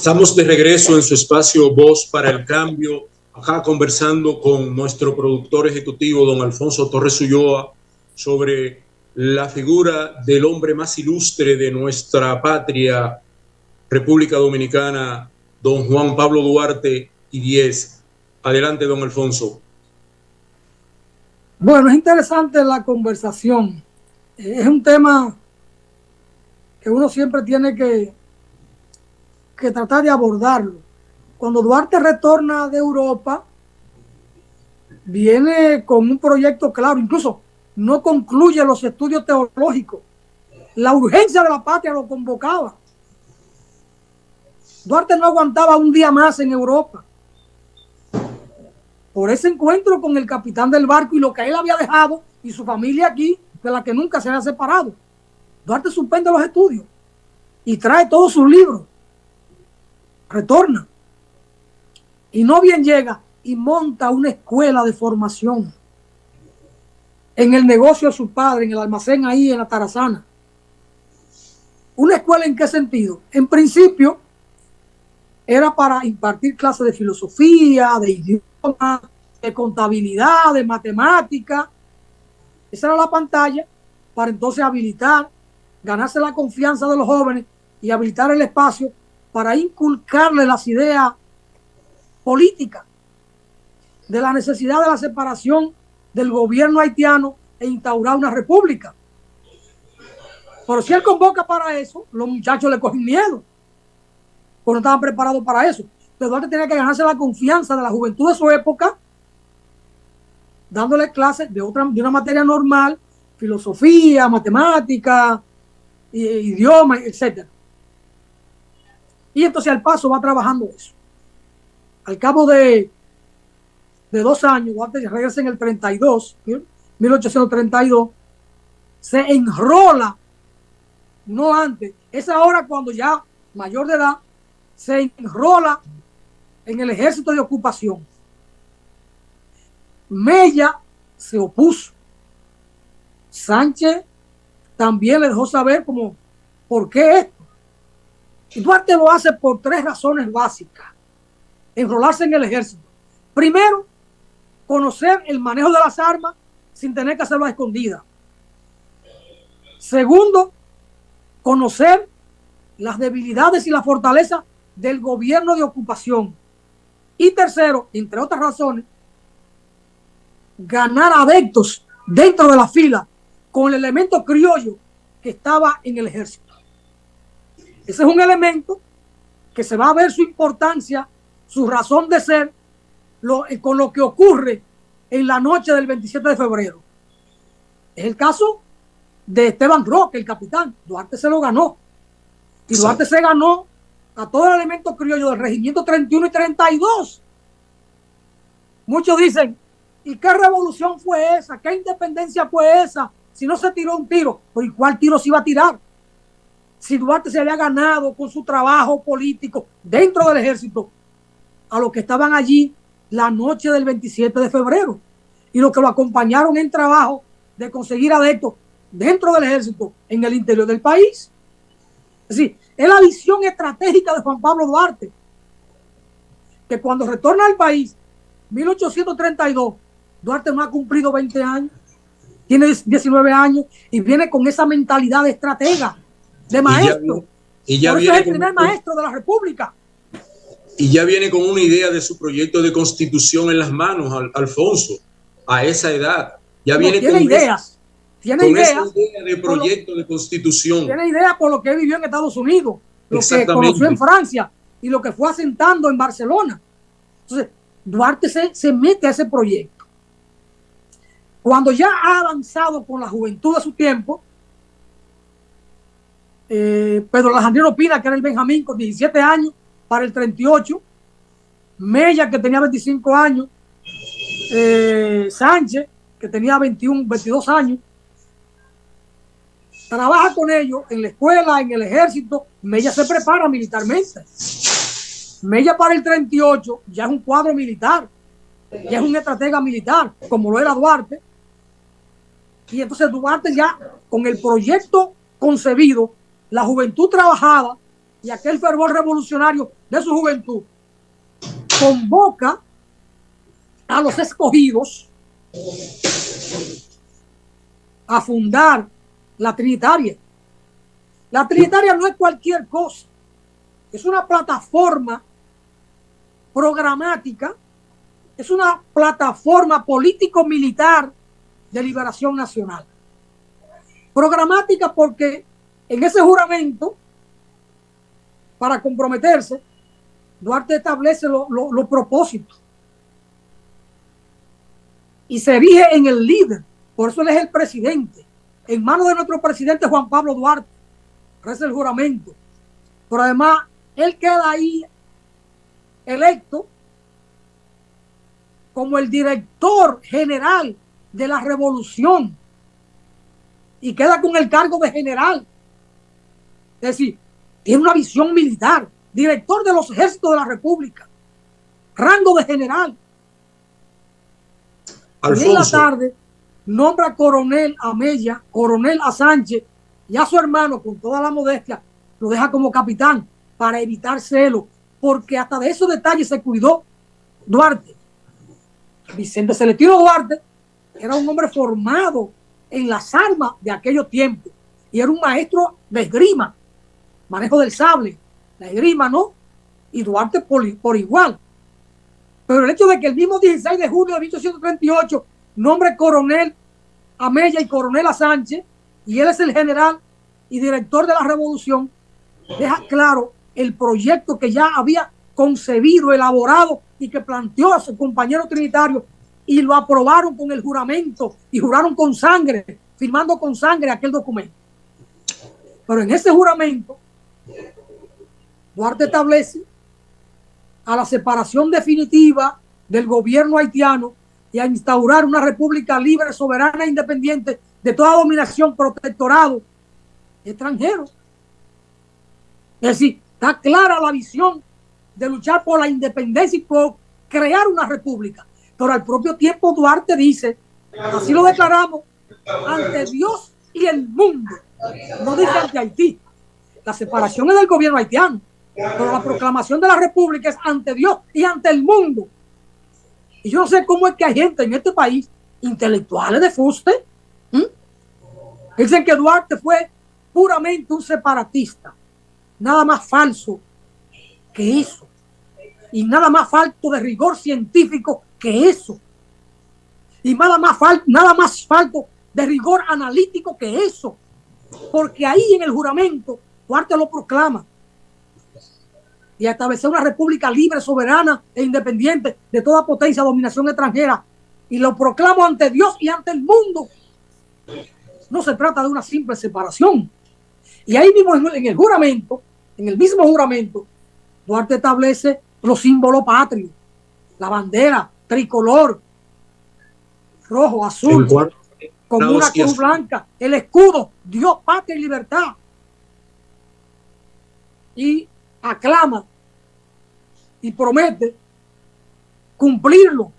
Estamos de regreso en su espacio Voz para el Cambio, acá conversando con nuestro productor ejecutivo, don Alfonso Torres Ulloa, sobre la figura del hombre más ilustre de nuestra patria, República Dominicana, don Juan Pablo Duarte y Díez. Adelante, don Alfonso. Bueno, es interesante la conversación. Es un tema que uno siempre tiene que tratar de abordarlo. Cuando Duarte retorna de Europa, viene con un proyecto claro, incluso no concluye los estudios teológicos. La urgencia de la patria lo convocaba. Duarte no aguantaba un día más en Europa. Por ese encuentro con el capitán del barco y lo que él había dejado y su familia aquí, de la que nunca se había separado, Duarte suspende los estudios y trae todos sus libros. Retorna. Y no bien llega y monta una escuela de formación en el negocio de su padre, en el almacén ahí en la Tarazana. ¿Una escuela en qué sentido? En principio era para impartir clases de filosofía, de idioma, de contabilidad, de matemática. Esa era la pantalla para entonces habilitar, ganarse la confianza de los jóvenes y habilitar el espacio para inculcarle las ideas políticas de la necesidad de la separación del gobierno haitiano e instaurar una república. Pero si él convoca para eso, los muchachos le cogen miedo, porque no estaban preparados para eso. Pero Duarte tenía que ganarse la confianza de la juventud de su época, dándole clases de una materia normal, filosofía, matemática, idioma, etc. Y entonces al paso va trabajando eso. Al cabo de 2 años, Duarte regresa en el 32, 1832, se enrola, no antes, es ahora cuando ya mayor de edad, se enrola en el ejército de ocupación. Mella se opuso. Sánchez también le dejó saber como, ¿por qué esto? Y Duarte lo hace por 3 razones básicas. Enrolarse en el ejército. Primero, conocer el manejo de las armas sin tener que hacerlo a escondidas. Segundo, conocer las debilidades y la fortaleza del gobierno de ocupación. Y tercero, entre otras razones, ganar adeptos dentro de la fila con el elemento criollo que estaba en el ejército. Ese es un elemento que se va a ver su importancia, su razón de ser, con lo que ocurre en la noche del 27 de febrero. Es el caso de Esteban Roque, el capitán. Duarte se lo ganó. Y Duarte se ganó a todo el elemento criollo del regimiento 31 y 32. Muchos dicen, ¿y qué revolución fue esa? ¿Qué independencia fue esa? Si no se tiró un tiro, ¿por cuál tiro se iba a tirar? Si Duarte se había ganado con su trabajo político dentro del ejército a los que estaban allí la noche del 27 de febrero y los que lo acompañaron en trabajo de conseguir adeptos dentro del ejército en el interior del país. Es decir, es la visión estratégica de Juan Pablo Duarte, que cuando retorna al país, 1832, Duarte no ha cumplido 20 años, tiene 19 años y viene con esa mentalidad de estratega, de maestro. Y ya Por eso es el primer maestro de la República. Y ya viene con una idea de su proyecto de constitución en las manos, Alfonso, a esa edad. Ya viene tiene con ideas. Tiene esa idea de proyecto de constitución. Tiene idea por lo que vivió en Estados Unidos, lo que conoció en Francia y lo que fue asentando en Barcelona. Entonces, Duarte se mete a ese proyecto. Cuando ya ha avanzado con la juventud de su tiempo, Pedro Alejandrino Pina, que era el Benjamín, con 17 años para el 38, Mella, que tenía 25 años, Sánchez, que tenía 21, 22 años, trabaja con ellos en la escuela, en el ejército. Mella se prepara militarmente. Mella para el 38 ya es un cuadro militar, ya es un estratega militar, como lo era Duarte. Y entonces Duarte ya, con el proyecto concebido, la juventud trabajada, y aquel fervor revolucionario de su juventud, convoca a los escogidos a fundar la Trinitaria. La Trinitaria no es cualquier cosa, es una plataforma programática, es una plataforma político-militar de liberación nacional. Programática porque en ese juramento, para comprometerse, Duarte establece los propósitos y se erige en el líder. Por eso él es el presidente. En manos de nuestro presidente Juan Pablo Duarte reza el juramento. Pero además, él queda ahí electo como el director general de la revolución y queda con el cargo de general. Es decir, tiene una visión militar, director de los ejércitos de la República, rango de general. Y en la tarde nombra a coronel a Mella, coronel a Sánchez y a su hermano, con toda la modestia, lo deja como capitán para evitar celos, porque hasta de esos detalles se cuidó Duarte. Vicente Celestino Duarte era un hombre formado en las armas de aquellos tiempos y era un maestro de esgrima, manejo del sable, la esgrima, ¿no? Y Duarte por igual. Pero el hecho de que el mismo 16 de junio de 1838 nombre coronel a Mella y coronel a Sánchez, y él es el general y director de la revolución, deja claro el proyecto que ya había concebido, elaborado y que planteó a su compañero trinitario, y lo aprobaron con el juramento y juraron con sangre, firmando con sangre aquel documento. Pero en ese juramento Duarte establece a la separación definitiva del gobierno haitiano y a instaurar una república libre, soberana e independiente de toda dominación, protectorado extranjero. Es decir, está clara la visión de luchar por la independencia y por crear una república. Pero al propio tiempo Duarte dice, así lo declaramos ante Dios y el mundo, no dice ante Haití. La separación es del gobierno haitiano, pero la proclamación de la república es ante Dios y ante el mundo. Y yo no sé cómo es que hay gente en este país, intelectuales de fuste, dicen que Duarte fue puramente un separatista. Nada más falso que eso. Y nada más falto de rigor científico que eso. Y nada más falto de rigor analítico que eso. Porque ahí en el juramento Duarte lo proclama. Y establecer una república libre, soberana e independiente de toda potencia, dominación extranjera. Y lo proclamo ante Dios y ante el mundo. No se trata de una simple separación. Y ahí mismo en el juramento, en el mismo juramento, Duarte establece los símbolos patrios, la bandera tricolor, rojo, azul, con una cruz blanca, el escudo, Dios, patria y libertad. Y aclama y promete cumplirlo.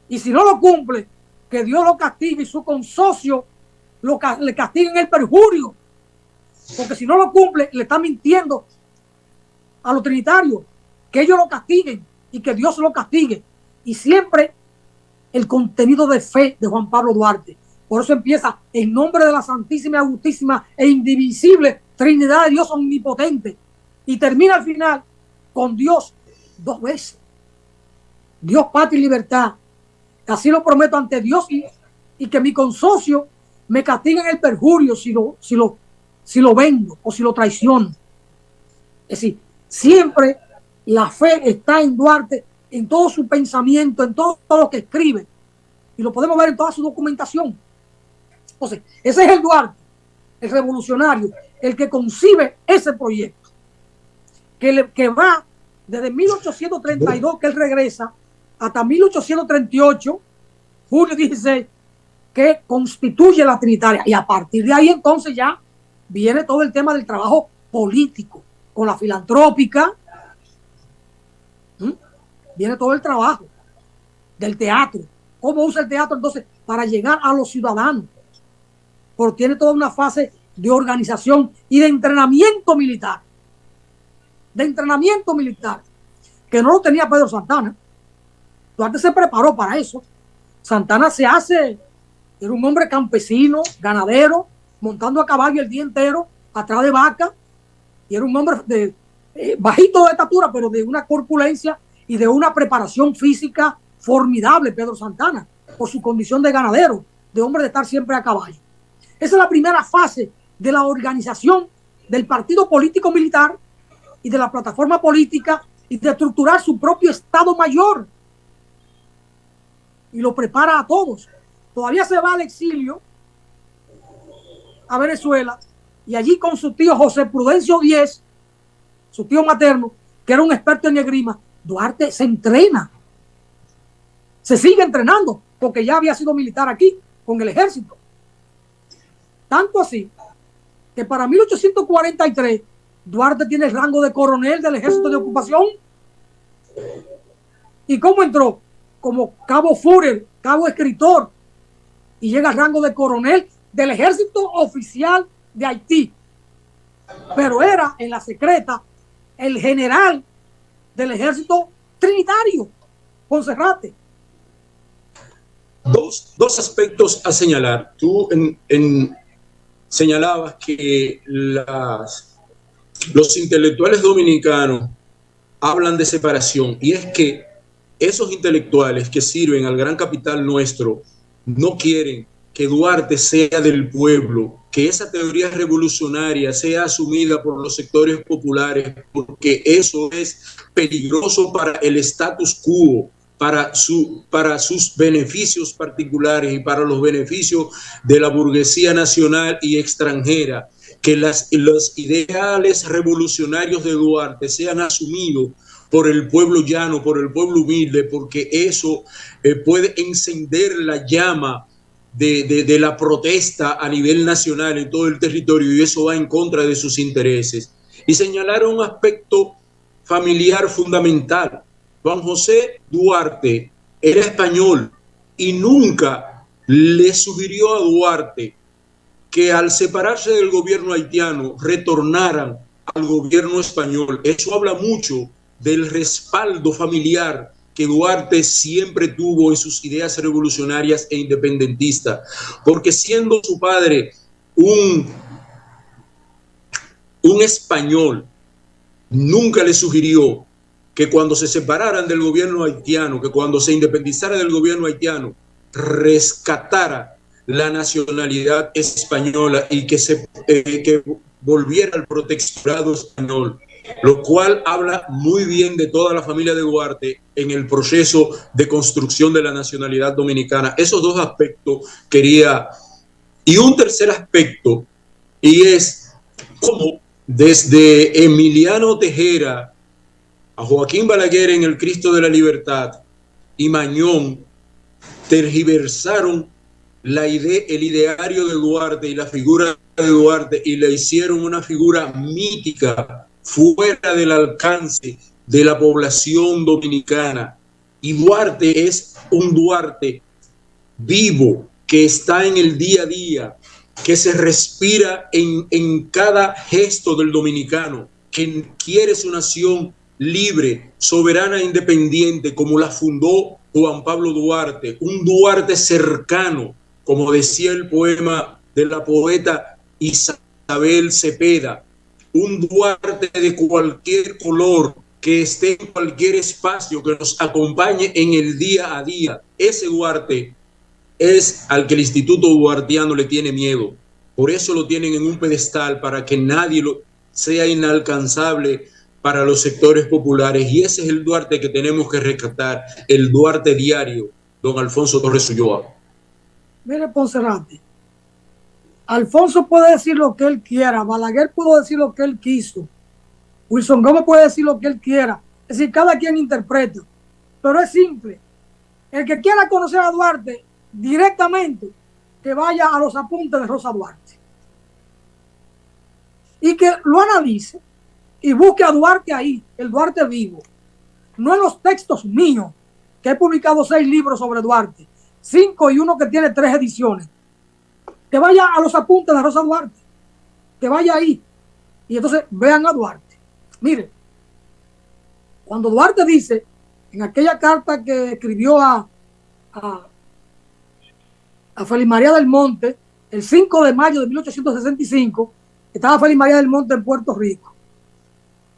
Y si no lo cumple, que Dios lo castigue y su consocio le castiguen el perjurio. Porque si no lo cumple, le está mintiendo a los trinitarios, que ellos lo castiguen y que Dios lo castigue. Y siempre el contenido de fe de Juan Pablo Duarte. Por eso empieza en nombre de la Santísima, Agustísima e Indivisible Trinidad de Dios Omnipotente. Y termina al final con Dios dos veces. Dios, patria y libertad. Así lo prometo ante Dios y que mi consocio me castiguen el perjurio si lo vendo o si lo traiciono. Es decir, siempre la fe está en Duarte, en todo su pensamiento, en todo lo que escribe. Y lo podemos ver en toda su documentación. Entonces, ese es el Duarte, el revolucionario, el que concibe ese proyecto. Que va desde 1832, que él regresa, hasta 1838, julio 16, que constituye la Trinitaria. Y a partir de ahí entonces ya viene todo el tema del trabajo político, con la filantrópica. Viene todo el trabajo del teatro. ¿Cómo usa el teatro entonces para llegar a los ciudadanos? Porque tiene toda una fase de organización y de entrenamiento militar. de entrenamiento militar, que no lo tenía Pedro Santana. Duarte se preparó para eso. Santana era un hombre campesino, ganadero, montando a caballo el día entero, atrás de vaca, y era un hombre bajito de estatura, pero de una corpulencia y de una preparación física formidable, Pedro Santana, por su condición de ganadero, de hombre de estar siempre a caballo. Esa es la primera fase de la organización del partido político militar y de la plataforma política y de estructurar su propio Estado Mayor. Y lo prepara a todos. Todavía se va al exilio a Venezuela y allí con su tío José Prudencio Díez, su tío materno, que era un experto en esgrima, Duarte se entrena. Se sigue entrenando porque ya había sido militar aquí con el ejército. Tanto así que para 1843 Duarte tiene el rango de coronel del ejército de ocupación. ¿Y cómo entró? Como cabo Führer, cabo escritor, y llega al rango de coronel del ejército oficial de Haití. Pero era en la secreta el general del ejército trinitario, Monserrate. Dos aspectos a señalar. Tú señalabas que los intelectuales dominicanos hablan de separación, y es que esos intelectuales que sirven al gran capital nuestro no quieren que Duarte sea del pueblo, que esa teoría revolucionaria sea asumida por los sectores populares, porque eso es peligroso para el status quo, para sus beneficios particulares y para los beneficios de la burguesía nacional y extranjera. Que los ideales revolucionarios de Duarte sean asumidos por el pueblo llano, por el pueblo humilde, porque eso puede encender la llama de la protesta a nivel nacional en todo el territorio, y eso va en contra de sus intereses. Y señalar un aspecto familiar fundamental. Juan José Duarte era español y nunca le sugirió a Duarte que al separarse del gobierno haitiano retornaran al gobierno español. Eso habla mucho del respaldo familiar que Duarte siempre tuvo en sus ideas revolucionarias e independentistas, porque siendo su padre un español, nunca le sugirió que cuando se separaran del gobierno haitiano, que cuando se independizara del gobierno haitiano, rescatara la nacionalidad española y que volviera al protectorado español, lo cual habla muy bien de toda la familia de Duarte en el proceso de construcción de la nacionalidad dominicana. Esos dos aspectos quería. Y un tercer aspecto, y es cómo desde Emiliano Tejera a Joaquín Balaguer en El Cristo de la Libertad y Mañón tergiversaron el ideario de Duarte y la figura de Duarte y le hicieron una figura mítica fuera del alcance de la población dominicana. Y Duarte es un Duarte vivo que está en el día a día, que se respira en cada gesto del dominicano, que quiere su nación libre, soberana e independiente, como la fundó Juan Pablo Duarte, un Duarte cercano, como decía el poema de la poeta Isabel Cepeda, un Duarte de cualquier color, que esté en cualquier espacio, que nos acompañe en el día a día. Ese Duarte es al que el Instituto Duartiano le tiene miedo. Por eso lo tienen en un pedestal, para que nadie sea inalcanzable para los sectores populares. Y ese es el Duarte que tenemos que rescatar, el Duarte diario, don Alfonso Torres Ulloa. Mire, Monserrate, Alfonso puede decir lo que él quiera, Balaguer pudo decir lo que él quiso, Wilson Gómez puede decir lo que él quiera, es decir, cada quien interpreta, pero es simple. El que quiera conocer a Duarte directamente, que vaya a los apuntes de Rosa Duarte y que lo analice y busque a Duarte ahí, el Duarte vivo, no en los textos míos, que he publicado 6 libros sobre Duarte, 5 y uno que tiene 3 ediciones. Que vaya a los apuntes de Rosa Duarte, que vaya ahí y entonces vean a Duarte. Mire, Cuando Duarte dice, en aquella carta que escribió a Félix María del Monte, el 5 de mayo de 1865, estaba Félix María del Monte en Puerto Rico.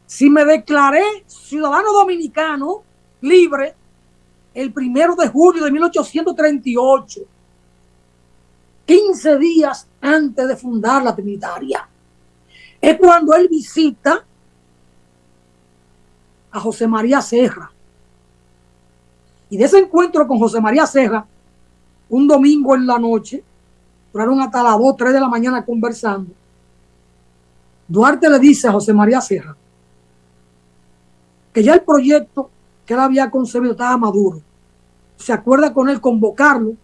Si me declaré ciudadano dominicano libre el 1 de julio de 1838, 15 días antes de fundar la Trinitaria, es cuando él visita a José María Serra. Y de ese encuentro con José María Serra, un domingo en la noche, duraron hasta las 2, 3 de la mañana conversando, Duarte le dice a José María Serra que ya el proyecto que él había concebido estaba maduro. Se acuerda con él convocarlo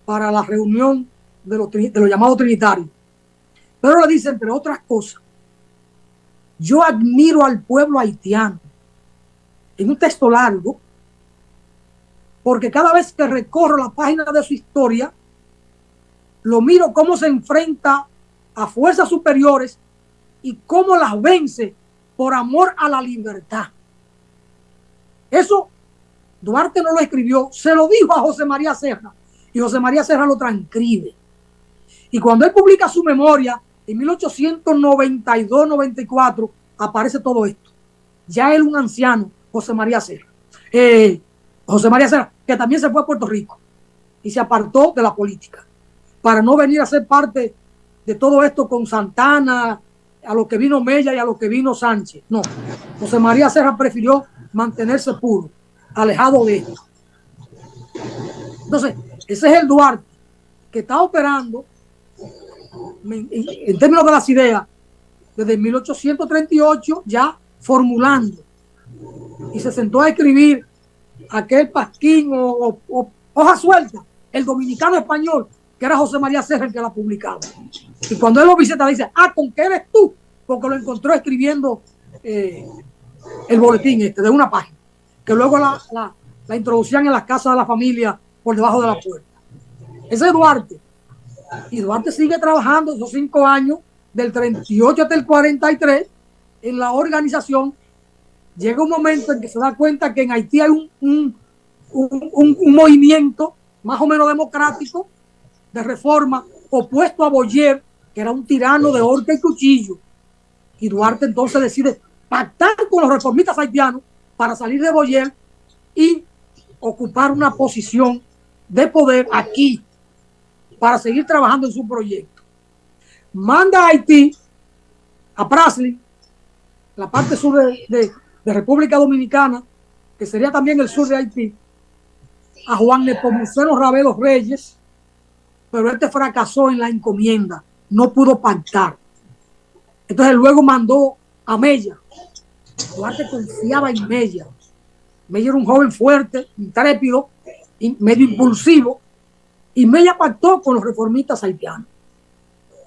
para la reunión de los llamados trinitarios. Pero le dice, entre otras cosas, yo admiro al pueblo haitiano, en un texto largo, porque cada vez que recorro la página de su historia, lo miro cómo se enfrenta a fuerzas superiores y cómo las vence por amor a la libertad. Eso Duarte no lo escribió, se lo dijo a José María Serra, y José María Serra lo transcribe. Y cuando él publica su memoria, en 1892-94, aparece todo esto. Ya él un anciano, José María Serra. José María Serra, que también se fue a Puerto Rico y se apartó de la política para no venir a ser parte de todo esto con Santana, a lo que vino Mella y a lo que vino Sánchez. No, José María Serra prefirió mantenerse puro, alejado de esto. Entonces, ese es el Duarte que está operando en términos de las ideas desde 1838, ya formulando, y se sentó a escribir aquel pasquín o hoja suelta, el dominicano español, que era José María Serra el que la publicaba. Y cuando él lo visita, le dice, ¿con qué eres tú? Porque lo encontró escribiendo el boletín de una página, que luego la introducían en las casas de la familia por debajo de la puerta. Ese es Duarte. Y Duarte sigue trabajando esos 5 años, del 38 hasta el 43, en la organización. Llega un momento en que se da cuenta que en Haití hay un movimiento más o menos democrático de reforma opuesto a Boyer, que era un tirano de horca y cuchillo. Y Duarte entonces decide pactar con los reformistas haitianos para salir de Boyer y ocupar una posición de poder aquí para seguir trabajando en su proyecto. Manda a Haití, a Praslin, la parte sur de República Dominicana, que sería también el sur de Haití, a Juan Nepomuceno Ravelo Reyes, pero este fracasó en la encomienda, no pudo pactar. Entonces luego mandó a Mella. Duarte confiaba en Mella. Mella era un joven fuerte, intrépido, medio impulsivo, y Mella pactó con los reformistas haitianos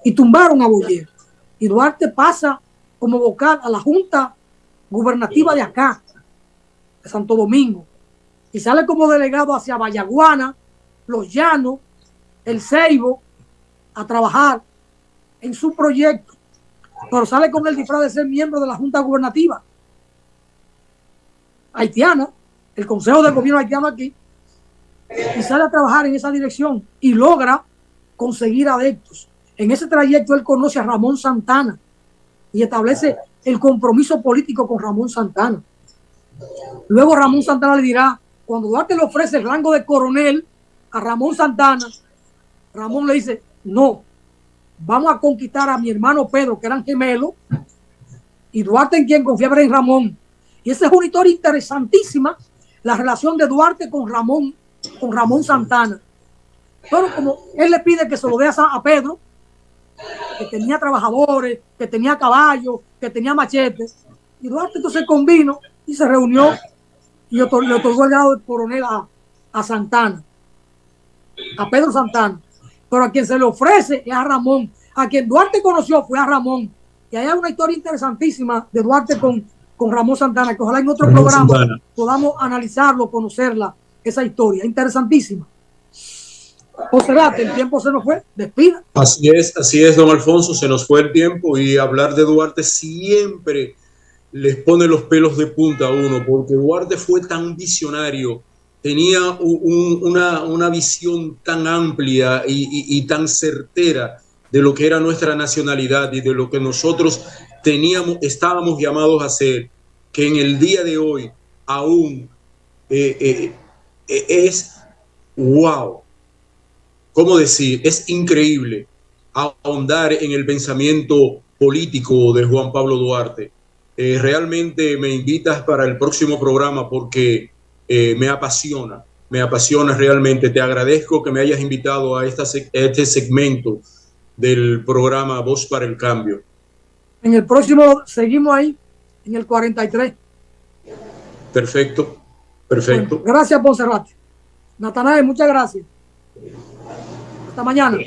y tumbaron a Boyer. Y Duarte pasa como vocal a la Junta Gubernativa de acá, de Santo Domingo, y sale como delegado hacia Vallaguana, Los Llanos, El Ceibo, a trabajar en su proyecto, pero sale con el disfraz de ser miembro de la Junta Gubernativa haitiana, el Consejo del Gobierno haitiano aquí, y sale a trabajar en esa dirección y logra conseguir adeptos. En ese trayecto él conoce a Ramón Santana y establece el compromiso político con Ramón Santana. Luego Ramón Santana le dirá, cuando Duarte le ofrece el rango de coronel a Ramón Santana, Ramón le dice, no, vamos a conquistar a mi hermano Pedro, que eran gemelos, y Duarte en quien confiaba en Ramón. Y esa es una historia interesantísima, la relación de Duarte con Ramón Santana. Pero como él le pide que se lo dé a Pedro, que tenía trabajadores, que tenía caballos, que tenía machetes, y Duarte entonces convino y se reunió y le otorgó el grado de coronel a Santana, a Pedro Santana. Pero a quien se le ofrece es a Ramón. A quien Duarte conoció fue a Ramón. Y hay una historia interesantísima de Duarte con Ramón Santana, que ojalá en otro programa podamos analizarlo, conocerla, esa historia interesantísima. José, el tiempo se nos fue, despida. Así es, don Alfonso, se nos fue el tiempo, y hablar de Duarte siempre les pone los pelos de punta a uno, porque Duarte fue tan visionario, tenía una visión tan amplia y tan certera de lo que era nuestra nacionalidad y de lo que nosotros estábamos llamados a hacer, que en el día de hoy aún es wow. ¿Cómo decir? Es increíble ahondar en el pensamiento político de Juan Pablo Duarte. Realmente me invitas para el próximo programa porque me apasiona realmente. Te agradezco que me hayas invitado a este segmento del programa Voz para el Cambio. En el próximo seguimos ahí, en el 43. Perfecto, perfecto. Bueno, gracias, Monserrate. Natanael, muchas gracias. Hasta mañana.